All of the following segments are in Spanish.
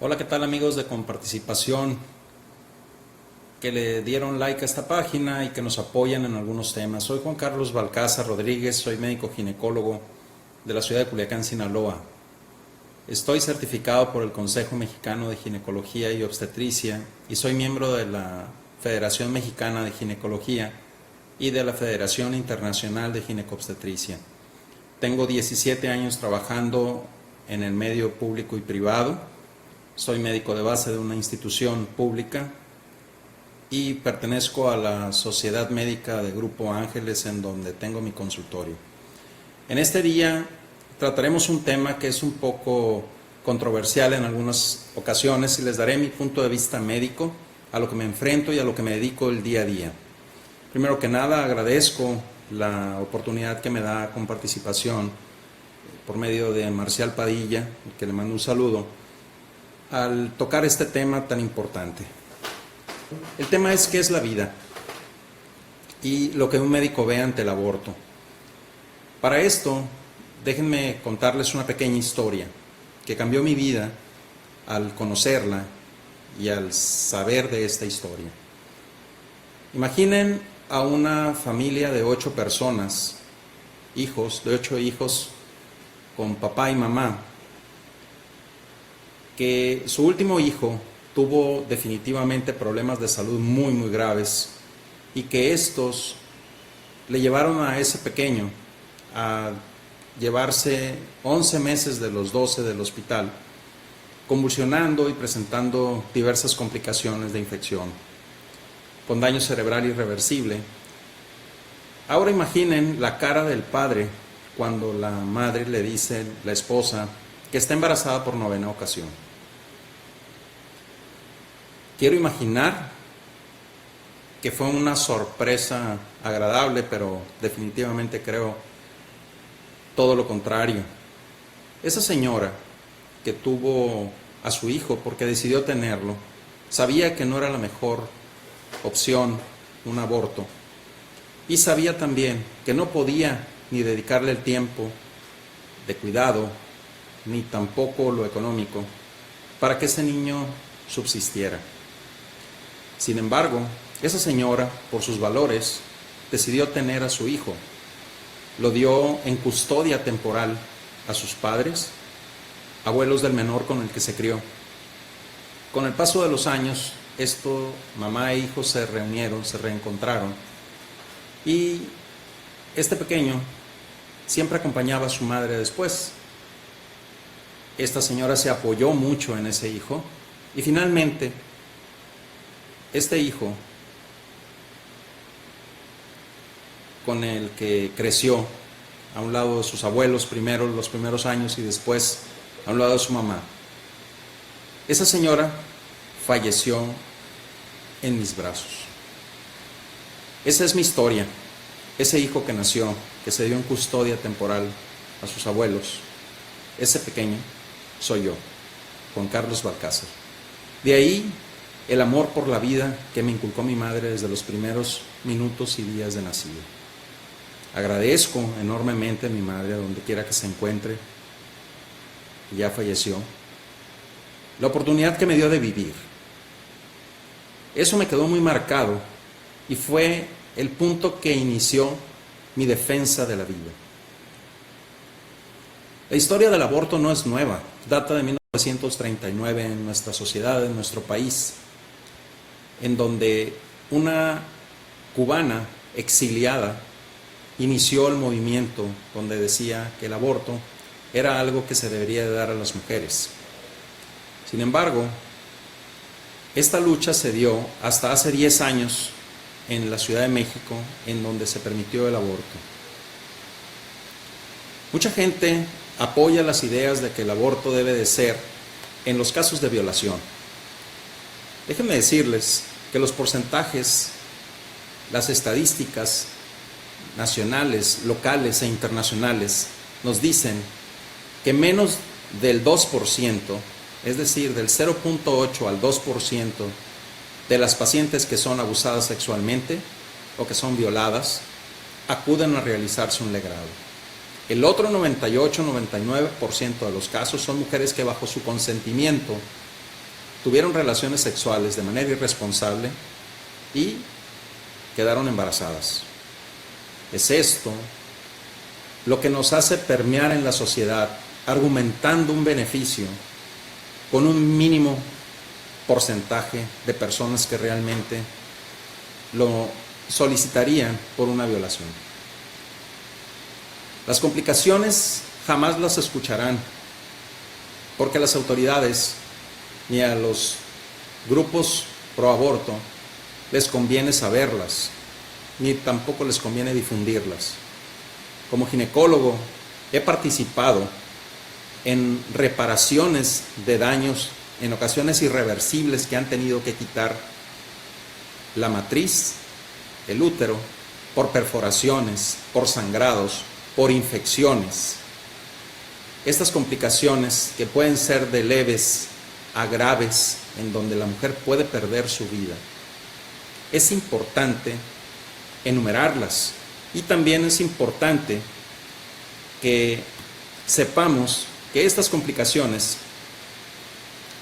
Hola, ¿qué tal amigos de Comparticipación que le dieron like a esta página y que nos apoyan en algunos temas? Soy Juan Carlos Balcázar Rodríguez, soy médico ginecólogo de la ciudad de Culiacán, Sinaloa. Estoy certificado por el Consejo Mexicano de Ginecología y Obstetricia y soy miembro de la Federación Mexicana de Ginecología y de la Federación Internacional de Ginecobstetricia. Tengo 17 años trabajando en el medio público y privado. Soy médico de base de una institución pública y pertenezco a la Sociedad Médica de Grupo Ángeles, en donde tengo mi consultorio. En este día trataremos un tema que es un poco controversial en algunas ocasiones y les daré mi punto de vista médico, a lo que me enfrento y a lo que me dedico el día a día. Primero que nada, agradezco la oportunidad que me da Comparticipación por medio de Marcial Padilla, que le mando un saludo, al tocar este tema tan importante. El tema es qué es la vida y lo que un médico ve ante el aborto. Para esto, déjenme contarles una pequeña historia que cambió mi vida al conocerla y al saber de esta historia. Imaginen a una familia de 8 personas, de 8 hijos con papá y mamá, que su último hijo tuvo definitivamente problemas de salud muy graves y que estos le llevaron a ese pequeño a llevarse 11 meses de los 12 del hospital, convulsionando y presentando diversas complicaciones de infección, con daño cerebral irreversible. Ahora imaginen la cara del padre cuando la madre le dice, la esposa, que está embarazada por 9ª ocasión. Quiero imaginar que fue una sorpresa agradable, pero definitivamente creo todo lo contrario. Esa señora que tuvo a su hijo porque decidió tenerlo, sabía que no era la mejor opción un aborto y sabía también que no podía ni dedicarle el tiempo de cuidado ni tampoco lo económico para que ese niño subsistiera. Sin embargo, esa señora, por sus valores, decidió tener a su hijo. Lo dio en custodia temporal a sus padres, abuelos del menor con el que se crió. Con el paso de los años, mamá e hijo se reunieron, se reencontraron, y este pequeño siempre acompañaba a su madre después. Esta señora se apoyó mucho en ese hijo y finalmente este hijo con el que creció a un lado de sus abuelos primero, los primeros años, y después a un lado de su mamá, esa señora falleció en mis brazos. Esa es mi historia. Ese hijo que nació, que se dio en custodia temporal a sus abuelos, ese pequeño soy yo, Juan Carlos Balcázar. De ahí el amor por la vida que me inculcó mi madre desde los primeros minutos y días de nacido. Agradezco enormemente a mi madre, a donde quiera que se encuentre, ya falleció, la oportunidad que me dio de vivir. Eso me quedó muy marcado y fue el punto que inició mi defensa de la vida. La historia del aborto no es nueva, data de 1939 en nuestra sociedad, en nuestro país, en donde una cubana exiliada inició el movimiento donde decía que el aborto era algo que se debería de dar a las mujeres. Sin embargo, esta lucha se dio hasta hace 10 años en la Ciudad de México, en donde se permitió el aborto. Mucha gente apoya las ideas de que el aborto debe de ser en los casos de violación. Déjenme decirles que los porcentajes, las estadísticas nacionales, locales e internacionales nos dicen que menos del 2%, es decir, del 0.8 al 2% de las pacientes que son abusadas sexualmente o que son violadas, acuden a realizarse un legrado. El otro 98-99% de los casos son mujeres que bajo su consentimiento tuvieron relaciones sexuales de manera irresponsable y quedaron embarazadas. Es esto lo que nos hace permear en la sociedad, argumentando un beneficio con un mínimo porcentaje de personas que realmente lo solicitarían por una violación. Las complicaciones jamás las escucharán, porque a las autoridades ni a los grupos pro aborto les conviene saberlas, ni tampoco les conviene difundirlas. Como ginecólogo he participado en reparaciones de daños, en ocasiones irreversibles, que han tenido que quitar la matriz, el útero, por perforaciones, por sangrados, por infecciones. Estas complicaciones, que pueden ser de leves a graves, en donde la mujer puede perder su vida, es importante enumerarlas, y también es importante que sepamos que estas complicaciones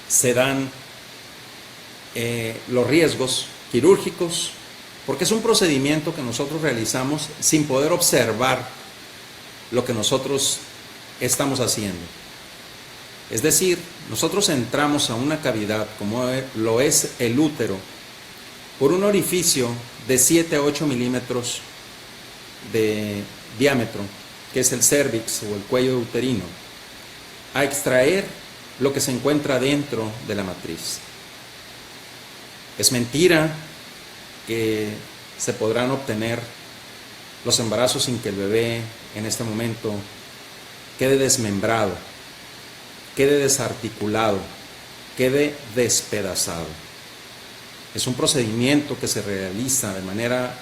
se dan los riesgos quirúrgicos, porque es un procedimiento que nosotros realizamos sin poder observar lo que nosotros estamos haciendo. Es decir, nosotros entramos a una cavidad, como lo es el útero, por un orificio de 7 a 8 milímetros de diámetro, que es el cérvix o el cuello uterino, a extraer lo que se encuentra dentro de la matriz. Es mentira que se podrán obtener los embarazos sin que el bebé en este momento quede desmembrado, quede desarticulado, quede despedazado. Es un procedimiento que se realiza de manera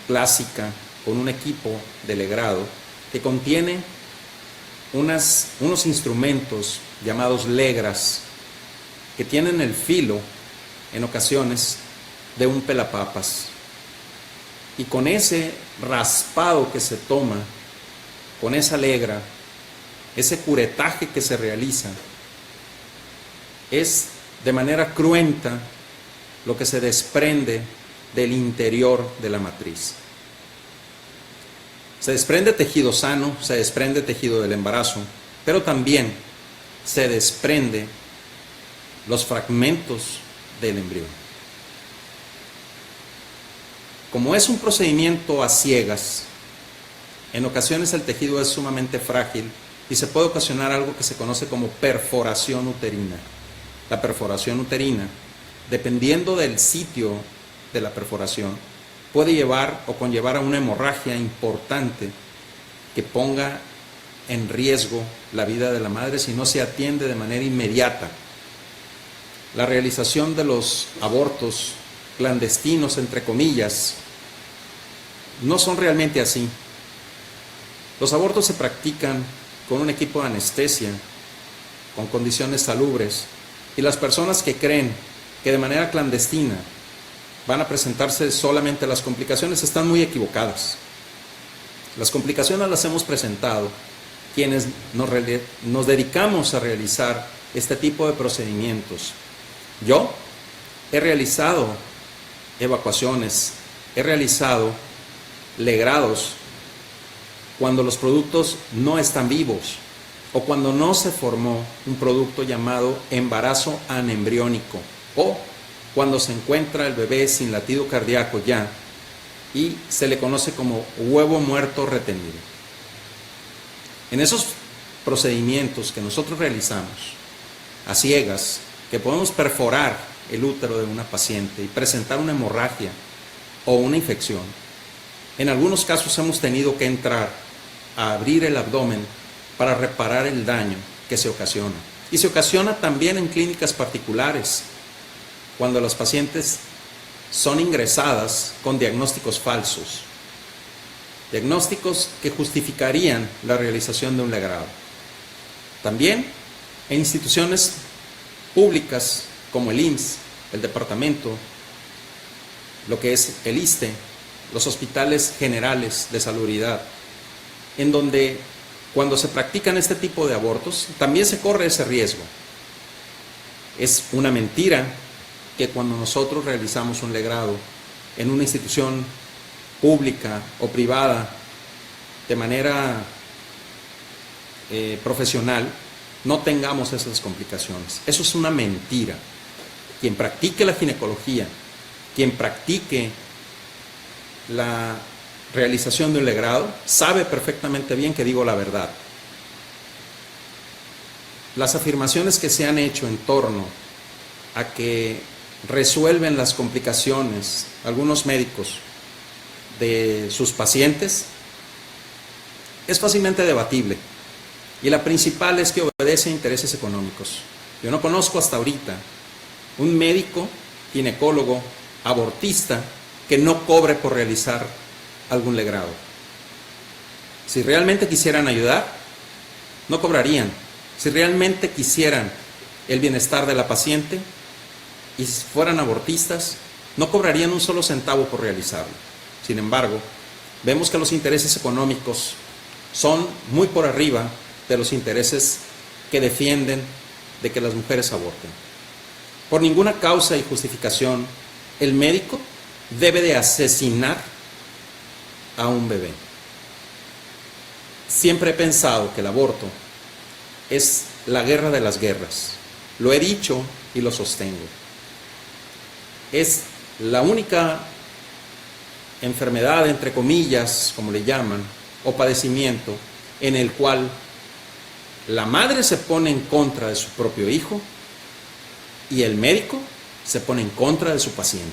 clásica con un equipo de legrado que contiene unos instrumentos llamados legras, que tienen el filo en ocasiones de un pelapapas, y con ese raspado que se toma con esa legra, ese curetaje que se realiza, es de manera cruenta lo que se desprende del interior de la matriz. Se desprende tejido sano, se desprende tejido del embarazo, pero también se desprende los fragmentos del embrión. Como es un procedimiento a ciegas, en ocasiones el tejido es sumamente frágil y se puede ocasionar algo que se conoce como perforación uterina. La perforación uterina, dependiendo del sitio de la perforación, puede llevar o conllevar a una hemorragia importante que ponga en riesgo la vida de la madre si no se atiende de manera inmediata. La realización de los abortos clandestinos, entre comillas, no son realmente así. Los abortos se practican con un equipo de anestesia, con condiciones salubres, y las personas que creen que de manera clandestina van a presentarse solamente las complicaciones están muy equivocadas. Las complicaciones las hemos presentado quienes nos dedicamos a realizar este tipo de procedimientos. Yo he realizado evacuaciones, he realizado legrados cuando los productos no están vivos o cuando no se formó un producto llamado embarazo anembriónico, o cuando se encuentra el bebé sin latido cardíaco ya y se le conoce como huevo muerto retenido. En esos procedimientos que nosotros realizamos a ciegas, que podemos perforar el útero de una paciente y presentar una hemorragia o una infección, en algunos casos hemos tenido que entrar a abrir el abdomen para reparar el daño que se ocasiona. Y se ocasiona también en clínicas particulares, cuando las pacientes son ingresadas con diagnósticos falsos, diagnósticos que justificarían la realización de un legrado. También en instituciones públicas como el IMSS, el departamento, lo que es el ISSSTE, los hospitales generales de salubridad, en donde cuando se practican este tipo de abortos también se corre ese riesgo. Es una mentira que cuando nosotros realizamos un legrado en una institución pública o privada de manera profesional, no tengamos esas complicaciones. Eso es una mentira. Quien practique la ginecología, quien practique la realización de un legrado, sabe perfectamente bien que digo la verdad. Las afirmaciones que se han hecho en torno a que resuelven las complicaciones algunos médicos de sus pacientes es fácilmente debatible, y la principal es que obedece a intereses económicos. Yo no conozco hasta ahorita un médico, ginecólogo, abortista que no cobre por realizar algún legrado. Si realmente quisieran ayudar, no cobrarían. Si realmente quisieran el bienestar de la paciente y fueran abortistas, no cobrarían un solo centavo por realizarlo. Sin embargo, vemos que los intereses económicos son muy por arriba de los intereses que defienden de que las mujeres aborten. Por ninguna causa y justificación, el médico debe de asesinar a un bebé. Siempre he pensado que el aborto es la guerra de las guerras. Lo he dicho y lo sostengo. Es la única enfermedad, entre comillas, como le llaman, o padecimiento, en el cual la madre se pone en contra de su propio hijo y el médico se pone en contra de su paciente.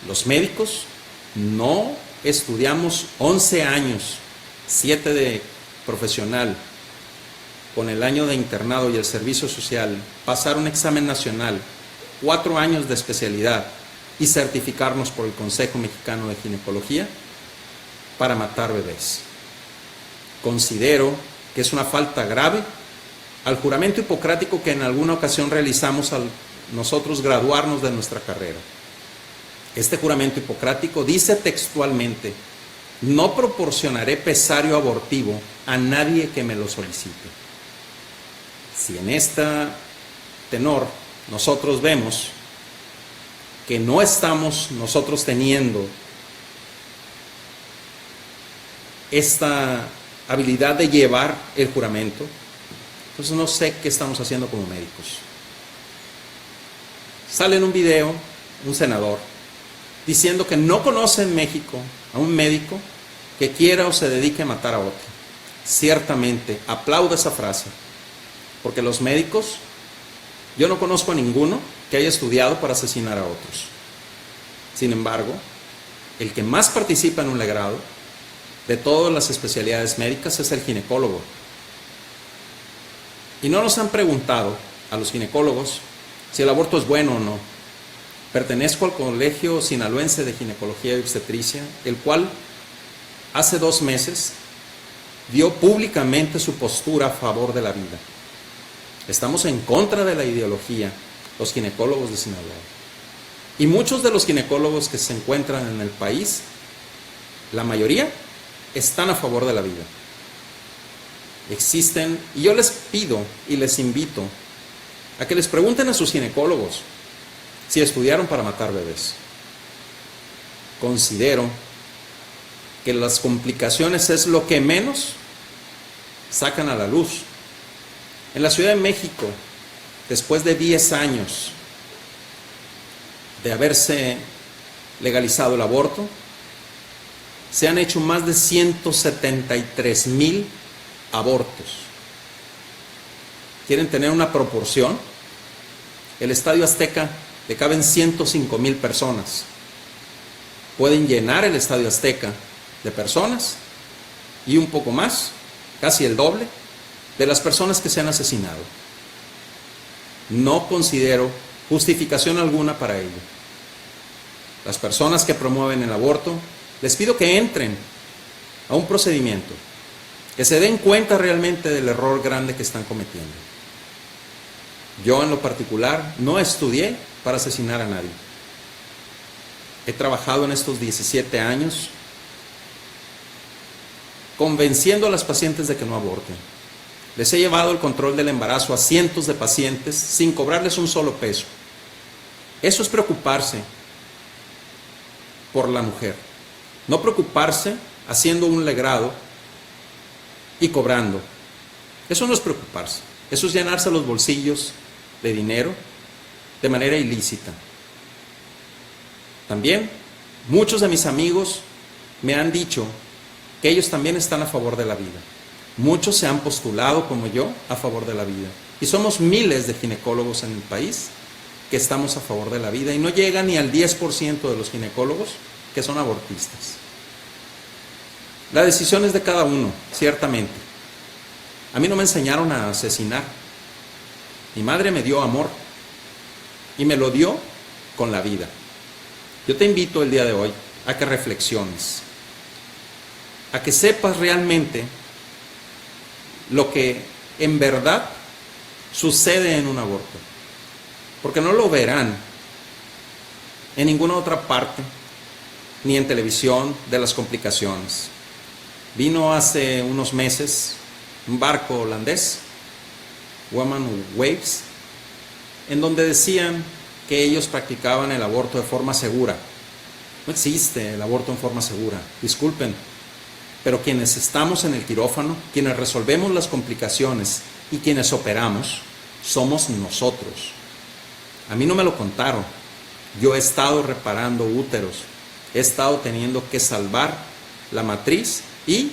Los médicos no estudiamos 11 años, 7 de profesional, con el año de internado y el servicio social, pasar un examen nacional, 4 años de especialidad y certificarnos por el Consejo Mexicano de Ginecología para matar bebés. Considero que es una falta grave al juramento hipocrático que en alguna ocasión realizamos al nosotros graduarnos de nuestra carrera. Este juramento hipocrático dice textualmente: no proporcionaré pesario abortivo a nadie que me lo solicite. Si en este tenor nosotros vemos que no estamos nosotros teniendo esta habilidad de llevar el juramento, entonces no sé qué estamos haciendo como médicos. Sale en un video un senador diciendo que no conoce en México a un médico que quiera o se dedique a matar a otro. Ciertamente, aplaudo esa frase, porque los médicos, yo no conozco a ninguno que haya estudiado para asesinar a otros. Sin embargo, el que más participa en un legrado de todas las especialidades médicas es el ginecólogo. Y no nos han preguntado a los ginecólogos si el aborto es bueno o no. Pertenezco al Colegio Sinaloense de Ginecología y Obstetricia, el cual hace 2 meses dio públicamente su postura a favor de la vida. Estamos en contra de la ideología, los ginecólogos de Sinaloa. Y muchos de los ginecólogos que se encuentran en el país, la mayoría, están a favor de la vida. Existen, y yo les pido y les invito a que les pregunten a sus ginecólogos si estudiaron para matar bebés. Considero que las complicaciones es lo que menos sacan a la luz. En la Ciudad de México, después de 10 años de haberse legalizado el aborto, se han hecho más de 173,000 abortos. ¿Quieren tener una proporción? El Estadio Azteca le caben 105,000 personas. Pueden llenar el Estadio Azteca de personas y un poco más, casi el doble, de las personas que se han asesinado. No considero justificación alguna para ello. Las personas que promueven el aborto, les pido que entren a un procedimiento, que se den cuenta realmente del error grande que están cometiendo. Yo en lo particular no estudié para asesinar a nadie. He trabajado en estos 17 años convenciendo a las pacientes de que no aborten. Les he llevado el control del embarazo a cientos de pacientes sin cobrarles un solo peso. Eso es preocuparse por la mujer. No preocuparse haciendo un legrado y cobrando. Eso no es preocuparse. Eso es llenarse los bolsillos de dinero de manera ilícita. También muchos de mis amigos me han dicho que ellos también están a favor de la vida. Muchos se han postulado, como yo, a favor de la vida. Y somos miles de ginecólogos en el país que estamos a favor de la vida. Y no llega ni al 10% de los ginecólogos que son abortistas. La decisión es de cada uno, ciertamente. A mí no me enseñaron a asesinar. Mi madre me dio amor y me lo dio con la vida. Yo te invito el día de hoy a que reflexiones, a que sepas realmente lo que en verdad sucede en un aborto, porque no lo verán en ninguna otra parte, ni en televisión, de las complicaciones. Vino hace unos meses un barco holandés, Women Waves, en donde decían que ellos practicaban el aborto de forma segura. No existe el aborto en forma segura, disculpen, pero quienes estamos en el quirófano, quienes resolvemos las complicaciones y quienes operamos, somos nosotros. A mí no me lo contaron. Yo he estado reparando úteros, he estado teniendo que salvar la matriz y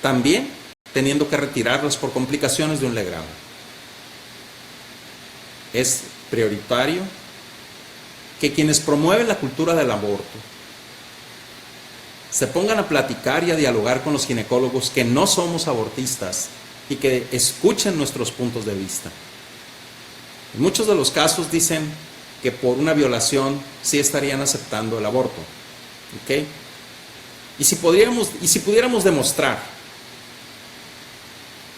también teniendo que retirarlas por complicaciones de un legrado. Es prioritario que quienes promueven la cultura del aborto se pongan a platicar y a dialogar con los ginecólogos que no somos abortistas y que escuchen nuestros puntos de vista. En muchos de los casos dicen que por una violación sí estarían aceptando el aborto. ¿Ok? Y si pudiéramos demostrar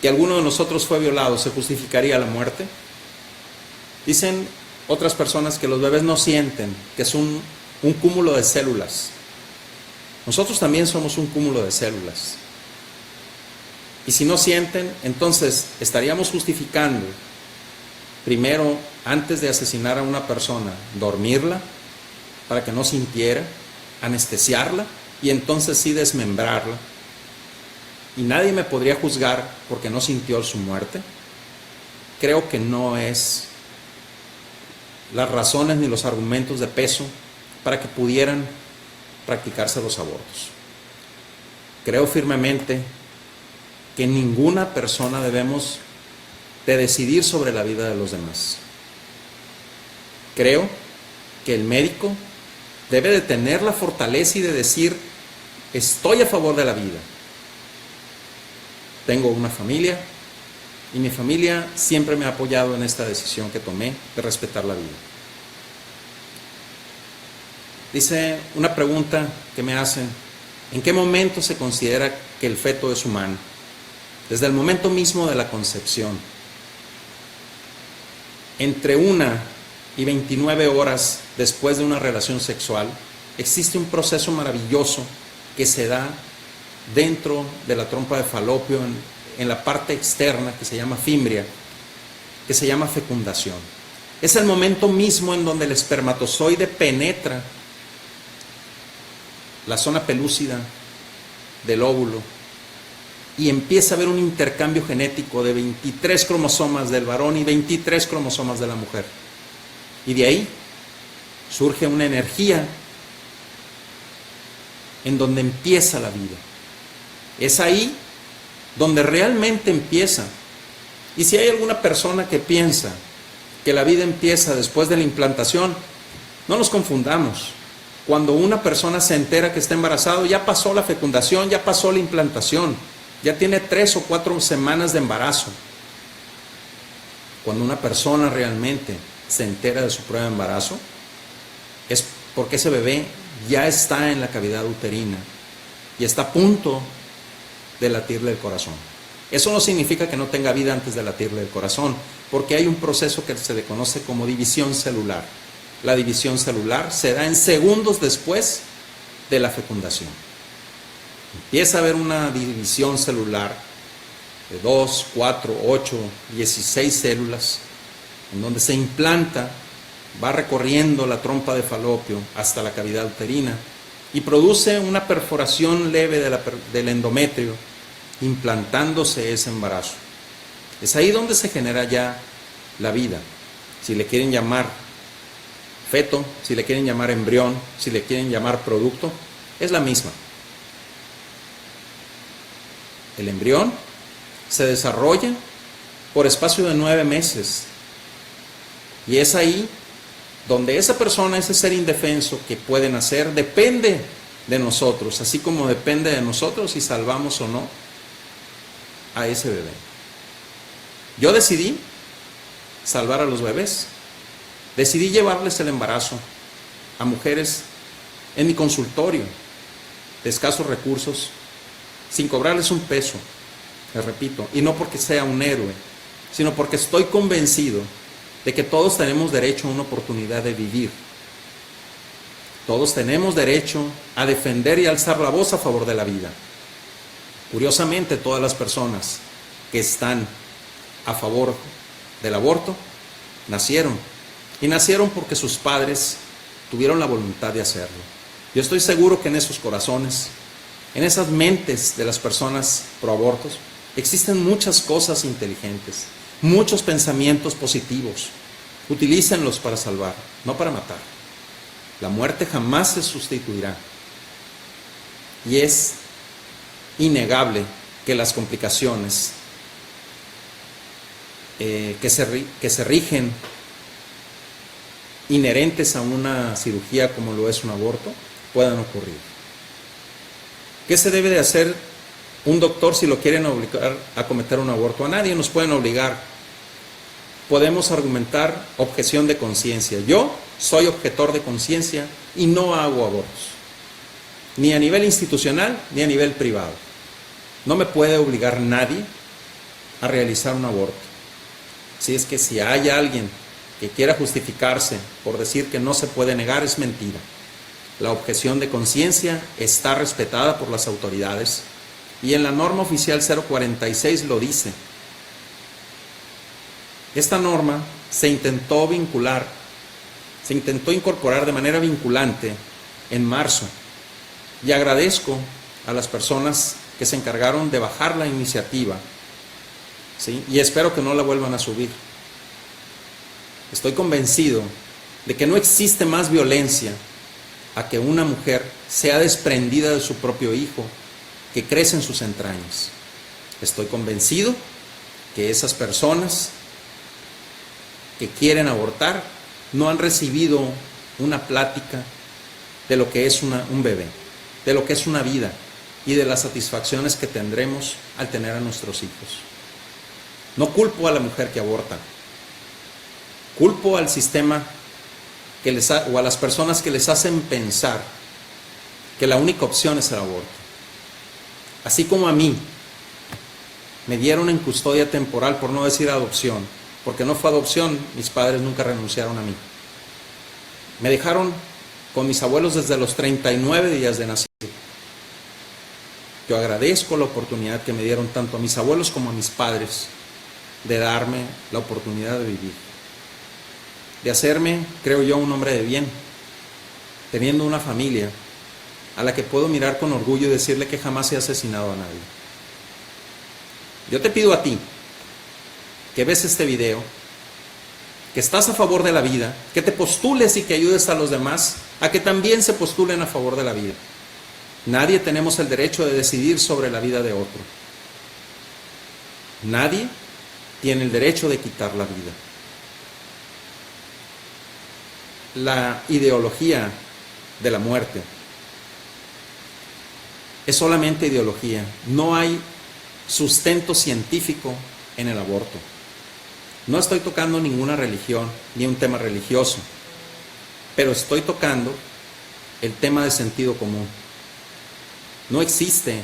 que alguno de nosotros fue violado, ¿se justificaría la muerte? Dicen otras personas que los bebés no sienten, que es un cúmulo de células. Nosotros también somos un cúmulo de células. Y si no sienten, entonces estaríamos justificando, primero, antes de asesinar a una persona, dormirla para que no sintiera, anestesiarla y entonces sí desmembrarla. Y nadie me podría juzgar porque no sintió su muerte. Creo que no es las razones ni los argumentos de peso para que pudieran practicarse los abortos. Creo firmemente que ninguna persona debemos de decidir sobre la vida de los demás. Creo que el médico debe de tener la fortaleza y de decir: estoy a favor de la vida. Tengo una familia y mi familia siempre me ha apoyado en esta decisión que tomé de respetar la vida. Dice una pregunta que me hacen: ¿en qué momento se considera que el feto es humano? Desde el momento mismo de la concepción. Entre 1 y 29 horas después de una relación sexual, existe un proceso maravilloso que se da dentro de la trompa de falopio, en la parte externa, que se llama fimbria, que se llama fecundación. Es el momento mismo en donde el espermatozoide penetra la zona pelúcida del óvulo y empieza a haber un intercambio genético de 23 cromosomas del varón y 23 cromosomas de la mujer. Y de ahí surge una energía en donde empieza la vida. Es ahí donde realmente empieza. Y si hay alguna persona que piensa que la vida empieza después de la implantación, no nos confundamos. Cuando una persona se entera que está embarazado, ya pasó la fecundación, ya pasó la implantación, ya tiene 3 o 4 semanas de embarazo. Cuando una persona realmente se entera de su prueba de embarazo, es porque ese bebé ya está en la cavidad uterina y está a punto de latirle el corazón. Eso no significa que no tenga vida antes de latirle el corazón, porque hay un proceso que se le conoce como división celular. La división celular se da en segundos después de la fecundación. Empieza a haber una división celular de 2, 4, 8, 16 células, en donde se implanta, va recorriendo la trompa de falopio hasta la cavidad uterina y produce una perforación leve del endometrio, implantándose ese embarazo. Es ahí donde se genera ya la vida, si le quieren llamar feto, si le quieren llamar embrión, si le quieren llamar producto, es la misma. El embrión se desarrolla por espacio de 9 meses y es ahí donde esa persona, ese ser indefenso que puede nacer, depende de nosotros, así como depende de nosotros si salvamos o no a ese bebé. Yo decidí salvar a los bebés, decidí llevarles el embarazo a mujeres en mi consultorio de escasos recursos, sin cobrarles un peso, les repito, y no porque sea un héroe, sino porque estoy convencido de que todos tenemos derecho a una oportunidad de vivir. Todos tenemos derecho a defender y alzar la voz a favor de la vida. Curiosamente, todas las personas que están a favor del aborto nacieron, y nacieron porque sus padres tuvieron la voluntad de hacerlo. Yo estoy seguro que en esos corazones, en esas mentes de las personas pro abortos, existen muchas cosas inteligentes, muchos pensamientos positivos. Utilícenlos para salvar, no para matar. La muerte jamás se sustituirá. Y es innegable que las complicaciones que se rigen inherentes a una cirugía como lo es un aborto puedan ocurrir. ¿Qué se debe de hacer un doctor si lo quieren obligar a cometer un aborto? A nadie nos pueden obligar. Podemos argumentar objeción de conciencia. Yo soy objetor de conciencia y no hago abortos, ni a nivel institucional ni a nivel privado. No me puede obligar nadie a realizar un aborto. Si hay alguien que quiera justificarse por decir que no se puede negar, es mentira. La objeción de conciencia está respetada por las autoridades y en la norma oficial 046 lo dice. Esta norma se intentó incorporar de manera vinculante en marzo, y agradezco a las personas que se encargaron de bajar la iniciativa, ¿sí? Y espero que no la vuelvan a subir. Estoy convencido de que no existe más violencia a que una mujer sea desprendida de su propio hijo que crece en sus entrañas. Estoy convencido que esas personas que quieren abortar no han recibido una plática de lo que es un bebé, de lo que es una vida y de las satisfacciones que tendremos al tener a nuestros hijos. No culpo a la mujer que aborta, culpo al sistema o a las personas que les hacen pensar que la única opción es el aborto. Así como a mí me dieron en custodia temporal, por no decir adopción, porque no fue adopción, mis padres nunca renunciaron a mí. Me dejaron con mis abuelos desde los 39 días de nacido. Yo agradezco la oportunidad que me dieron tanto a mis abuelos como a mis padres de darme la oportunidad de vivir, de hacerme, creo yo, un hombre de bien, teniendo una familia a la que puedo mirar con orgullo y decirle que jamás he asesinado a nadie. Yo te pido a ti que ves este video, que estás a favor de la vida, que te postules y que ayudes a los demás a que también se postulen a favor de la vida. Nadie tenemos el derecho de decidir sobre la vida de otro. Nadie tiene el derecho de quitar la vida. La ideología de la muerte es solamente ideología. No hay sustento científico en el aborto. No estoy tocando ninguna religión ni un tema religioso, pero estoy tocando el tema de sentido común. No existe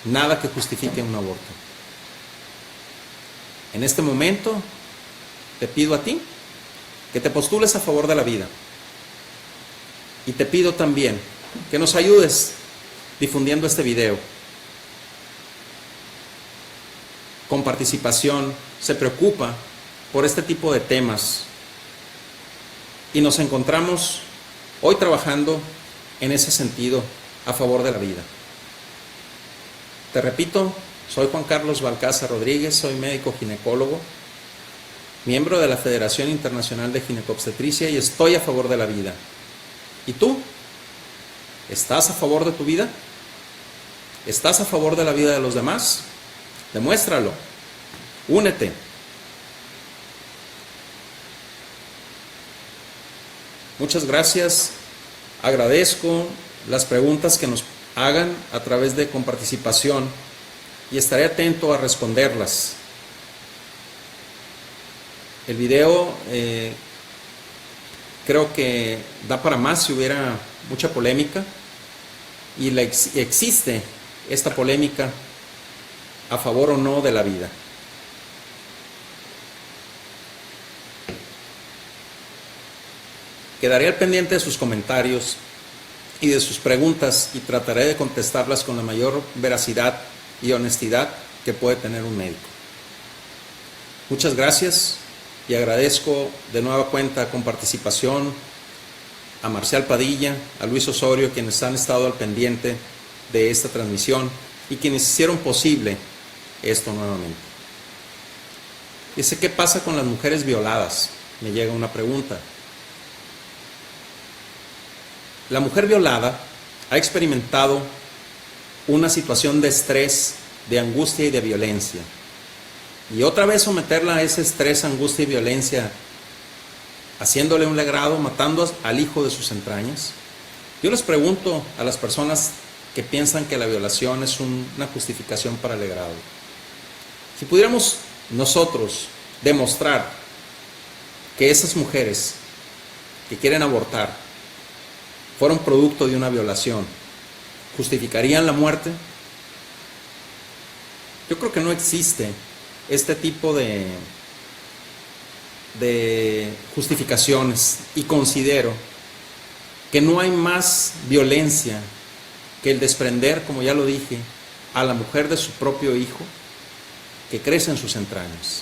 nada que justifique un aborto. En este momento te pido a ti que te postules a favor de la vida, y te pido también que nos ayudes difundiendo este video. con participación se preocupa por este tipo de temas y nos encontramos hoy trabajando en ese sentido a favor de la vida. Te repito, soy Juan Carlos Balcázar Rodríguez, soy médico ginecólogo, miembro de la Federación Internacional de Ginecobstetricia y estoy a favor de la vida. ¿Y tú? ¿Estás a favor de tu vida? ¿Estás a favor de la vida de los demás? Demuéstralo. Únete. Muchas gracias. Agradezco las preguntas que nos hagan a través de comparticipación y estaré atento a responderlas. El video creo que da para más si hubiera mucha polémica y existe esta polémica a favor o no de la vida. Quedaré al pendiente de sus comentarios y de sus preguntas y trataré de contestarlas con la mayor veracidad y honestidad que puede tener un médico. Muchas gracias y agradezco de nueva cuenta con participación a Marcial Padilla, a Luis Osorio, quienes han estado al pendiente de esta transmisión y quienes hicieron posible esto nuevamente. Dice, ¿qué pasa con las mujeres violadas? Me llega una pregunta. La mujer violada ha experimentado una situación de estrés, de angustia y de violencia. Y otra vez someterla a ese estrés, angustia y violencia, haciéndole un legrado, matando al hijo de sus entrañas. Yo les pregunto a las personas que piensan que la violación es una justificación para el legrado. Si pudiéramos nosotros demostrar que esas mujeres que quieren abortar fueron producto de una violación, ¿justificarían la muerte? Yo creo que no existe este tipo de justificaciones y considero que no hay más violencia que el desprender, como ya lo dije, a la mujer de su propio hijo que crece en sus entrañas.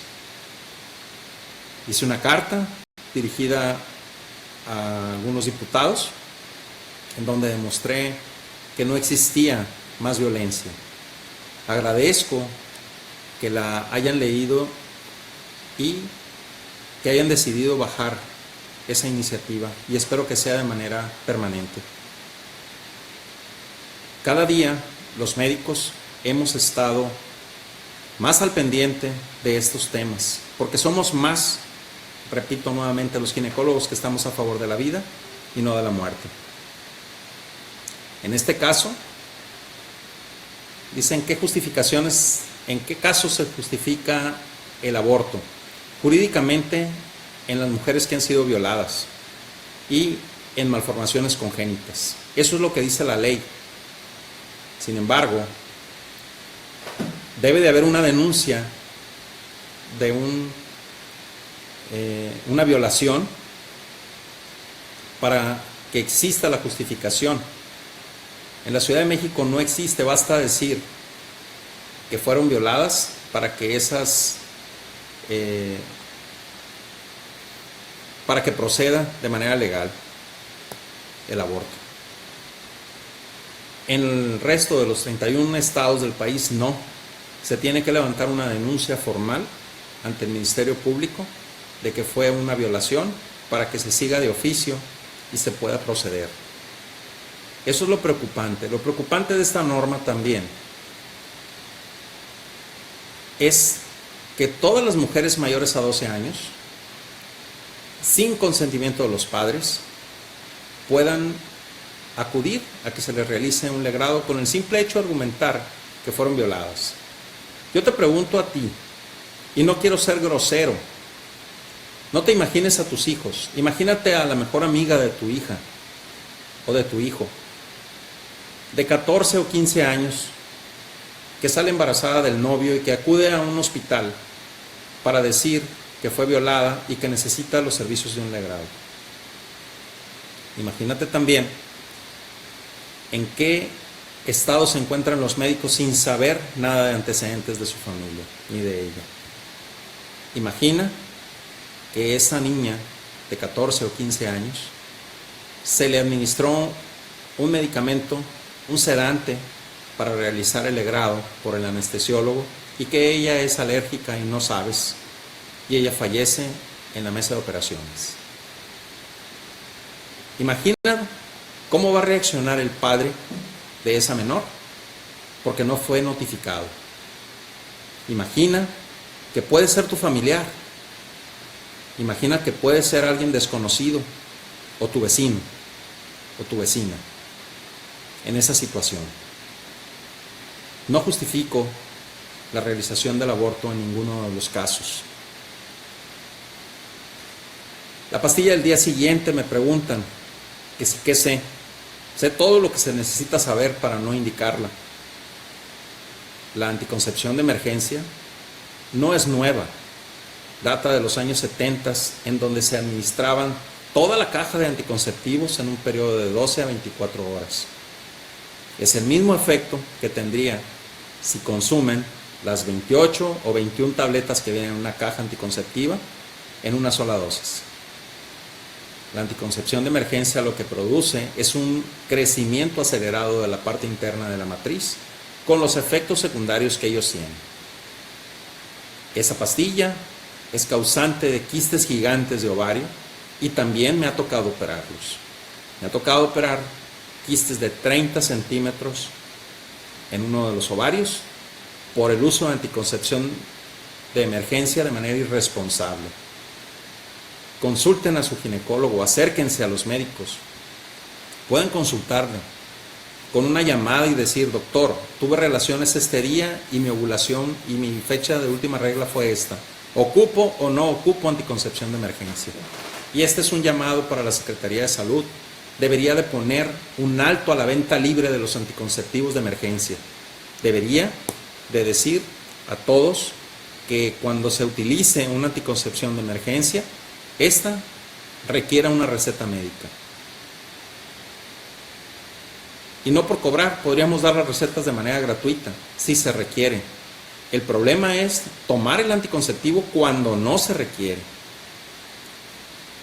Hice una carta dirigida a algunos diputados en donde demostré que no existía más violencia. Agradezco que la hayan leído y que hayan decidido bajar esa iniciativa y espero que sea de manera permanente. Cada día los médicos hemos estado más al pendiente de estos temas, porque somos más, repito nuevamente, los ginecólogos que estamos a favor de la vida y no de la muerte. En este caso, dicen qué justificaciones, en qué casos se justifica el aborto. Jurídicamente, en las mujeres que han sido violadas y en malformaciones congénitas. Eso es lo que dice la ley. Sin embargo, debe de haber una denuncia de una violación para que exista la justificación. En la Ciudad de México no existe, basta decir que fueron violadas para que para que proceda de manera legal el aborto. En el resto de los 31 estados del país no. Se tiene que levantar una denuncia formal ante el Ministerio Público de que fue una violación para que se siga de oficio y se pueda proceder. Eso es lo preocupante. Lo preocupante de esta norma también es que todas las mujeres mayores a 12 años, sin consentimiento de los padres, puedan acudir a que se les realice un legrado con el simple hecho de argumentar que fueron violadas. Yo te pregunto a ti, y no quiero ser grosero, no te imagines a tus hijos, imagínate a la mejor amiga de tu hija o de tu hijo, de 14 o 15 años, que sale embarazada del novio y que acude a un hospital para decir que fue violada y que necesita los servicios de un legrado. Imagínate también en qué estado se encuentran los médicos sin saber nada de antecedentes de su familia ni de ella. Imagina que esa niña de 14 o 15 años se le administró un medicamento, un sedante para realizar el legrado por el anestesiólogo y que ella es alérgica y no sabes, y ella fallece en la mesa de operaciones. Imagina cómo va a reaccionar el padre de esa menor, porque no fue notificado. Imagina que puede ser tu familiar, imagina que puede ser alguien desconocido, o tu vecino, o tu vecina, en esa situación. No justifico la realización del aborto en ninguno de los casos. La pastilla del día siguiente me preguntan ¿qué sé? Sé todo lo que se necesita saber para no indicarla. La anticoncepción de emergencia no es nueva, data de los años 70, en donde se administraban toda la caja de anticonceptivos en un periodo de 12 a 24 horas. Es el mismo efecto que tendría si consumen las 28 o 21 tabletas que vienen en una caja anticonceptiva en una sola dosis. La anticoncepción de emergencia lo que produce es un crecimiento acelerado de la parte interna de la matriz, con los efectos secundarios que ellos tienen. Esa pastilla es causante de quistes gigantes de ovario y también me ha tocado operarlos. Me ha tocado operar quistes de 30 centímetros en uno de los ovarios por el uso de anticoncepción de emergencia de manera irresponsable. Consulten a su ginecólogo, acérquense a los médicos. Pueden consultarle con una llamada y decir: doctor, tuve relaciones este día y mi ovulación y mi fecha de última regla fue esta. ¿Ocupo o no ocupo anticoncepción de emergencia? Y este es un llamado para la Secretaría de Salud. Debería de poner un alto a la venta libre de los anticonceptivos de emergencia. Debería de decir a todos que cuando se utilice una anticoncepción de emergencia, esta requiera una receta médica. Y no por cobrar, podríamos dar las recetas de manera gratuita, si se requiere. El problema es tomar el anticonceptivo cuando no se requiere.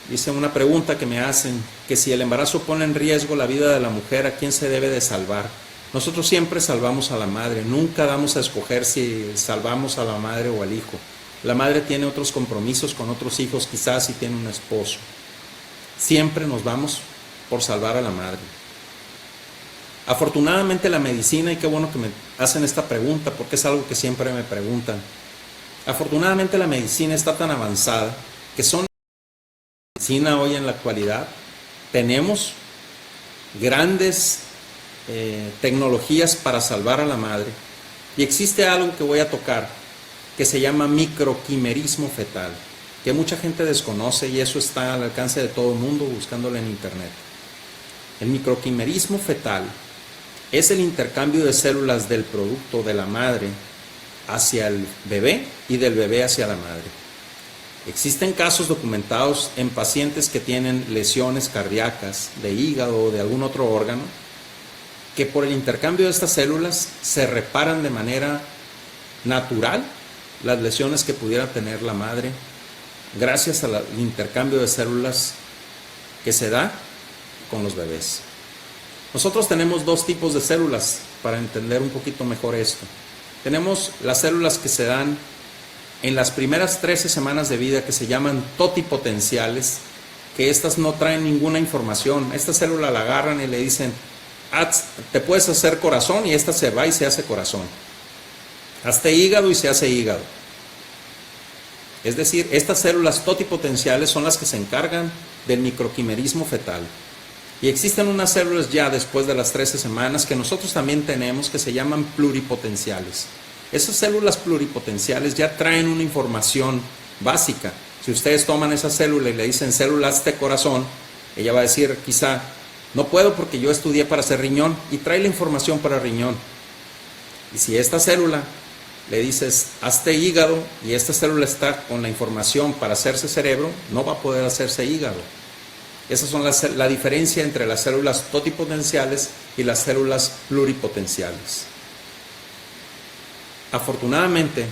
Dice una pregunta que me hacen, que si el embarazo pone en riesgo la vida de la mujer, ¿a quién se debe de salvar? Nosotros siempre salvamos a la madre, nunca damos a escoger si salvamos a la madre o al hijo. La madre tiene otros compromisos con otros hijos, quizás si tiene un esposo. Siempre nos vamos por salvar a la madre. Afortunadamente la medicina, y qué bueno que me hacen esta pregunta porque es algo que siempre me preguntan. Afortunadamente la medicina está tan avanzada que medicina hoy en la actualidad tenemos grandes tecnologías para salvar a la madre, y existe algo que voy a tocar que se llama microquimerismo fetal, que mucha gente desconoce y eso está al alcance de todo el mundo buscándolo en internet. El microquimerismo fetal es el intercambio de células del producto de la madre hacia el bebé y del bebé hacia la madre. Existen casos documentados en pacientes que tienen lesiones cardíacas, de hígado o de algún otro órgano, que por el intercambio de estas células se reparan de manera natural las lesiones que pudiera tener la madre gracias al intercambio de células que se da con los bebés. Nosotros tenemos dos tipos de células para entender un poquito mejor esto. Tenemos las células que se dan en las primeras 13 semanas de vida, que se llaman totipotenciales, que estas no traen ninguna información. Esta célula la agarran y le dicen: te puedes hacer corazón, y esta se va y se hace corazón. Hazte hígado y se hace hígado. Es decir, estas células totipotenciales son las que se encargan del microquimerismo fetal. Y existen unas células ya después de las 13 semanas que nosotros también tenemos, que se llaman pluripotenciales. Esas células pluripotenciales ya traen una información básica. Si ustedes toman esa célula y le dicen: célula, hazte corazón, ella va a decir quizá: no puedo porque yo estudié para ser riñón, y trae la información para riñón. Y si esta célula le dices: hazte hígado, y esta célula está con la información para hacerse cerebro, no va a poder hacerse hígado. Esas son la diferencia entre las células totipotenciales y las células pluripotenciales. Afortunadamente,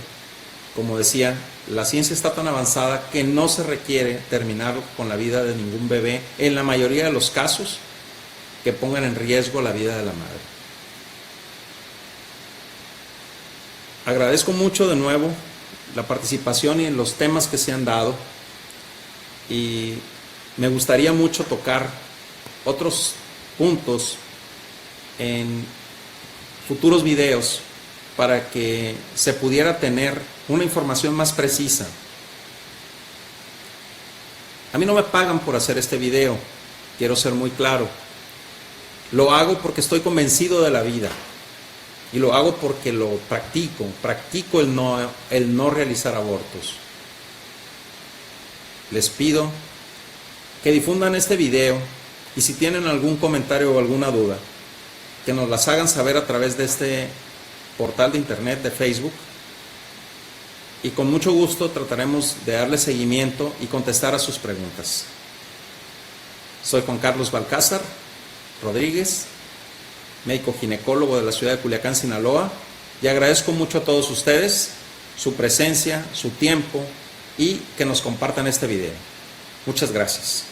como decía, la ciencia está tan avanzada que no se requiere terminar con la vida de ningún bebé, en la mayoría de los casos, que pongan en riesgo la vida de la madre. Agradezco mucho de nuevo la participación y en los temas que se han dado, y me gustaría mucho tocar otros puntos en futuros videos para que se pudiera tener una información más precisa. A mí no me pagan por hacer este video, quiero ser muy claro. Lo hago porque estoy convencido de la vida y lo hago porque lo practico el no realizar abortos. Les pido que difundan este video y si tienen algún comentario o alguna duda, que nos las hagan saber a través de este portal de internet de Facebook, y con mucho gusto trataremos de darle seguimiento y contestar a sus preguntas. Soy Juan Carlos Balcázar Rodríguez, médico ginecólogo de la ciudad de Culiacán, Sinaloa, y agradezco mucho a todos ustedes su presencia, su tiempo y que nos compartan este video. Muchas gracias.